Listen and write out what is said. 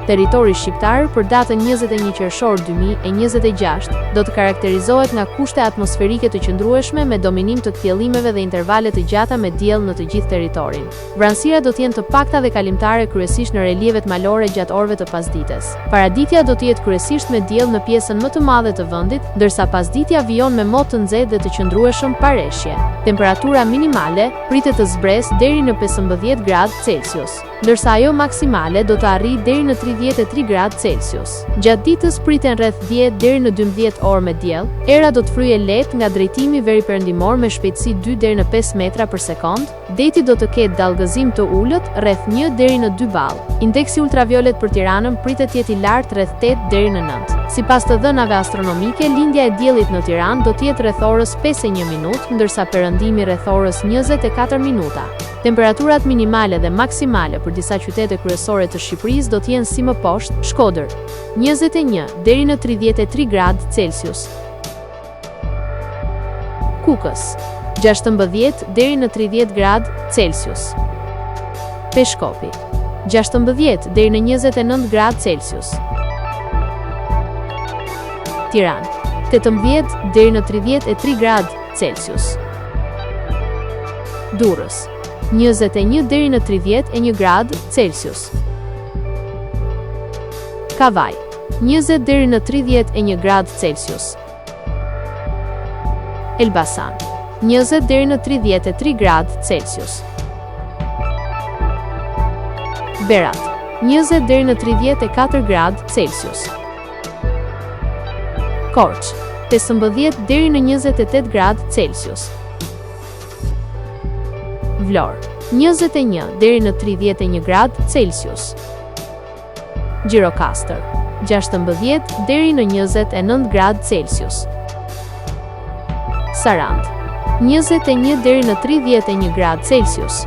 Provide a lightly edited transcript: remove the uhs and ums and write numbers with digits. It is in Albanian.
Territori shqiptar për datën 21 qershor 2026 do të karakterizohet nga kushte atmosferike të qëndrueshme me dominim të kthjellimeve dhe intervale të gjata me diell në të gjithë territorin. Vranësira do të jenë të pakta dhe kalimtare kryesisht në relievet malore gjatë orëve të pasdites. Paraditja do të jetë kryesisht me diell në pjesën më të madhe të vendit, ndërsa pasditja vijon me mot të nxehtë dhe të qëndrueshëm pa reshje. Temperatura minimale pritet të zbresë deri në 15 gradë Celsius, ndërsa ajo maksimale do të arrijë deri në 33 gradë Celsius. Gjatë ditës priten rreth 10 deri në 12 orë me diell. Era do të fryejë lehtë nga drejtimi veriperëndimor me shpejtësi 2 deri në 5 metra për sekond. Deti do të ketë dallgëzim të ulët rreth 1 deri në 2 ball. Indeksi ultraviolet për Tiranën pritet të jetë i lartë rreth 8 deri në 9. Sipas të dhënave astronomike, lindja e diellit në Tiranë do të jetë rreth orës 5:01 minutë, ndërsa perëndimi rreth orës 24 minuta. Temperaturat minimale dhe maksimale për disa qytete kryesore të Shqipërisë do të jenë si më poshtë: Shkodër 21 deri në 33 gradë Celsius, Kukës 16 deri në 30 gradë Celsius, Peshkopi 16 deri në 29 gradë Celsius, Tiranë 18 deri në 33 gradë Celsius, Durrës 21 deri në 31 gradë Celsius, Kavaj 20 deri në 31 gradë Celsius, Elbasan 20 deri në 33 gradë Celsius, Berat 20 deri në 34 gradë Celsius, Korçë 15 deri në 28 gradë Celsius, Vlorë 21 deri në 31 gradë Celsius, Gjirokastër 16 deri në 29 gradë Celsius, Sarandë 21 deri në 31 gradë Celsius,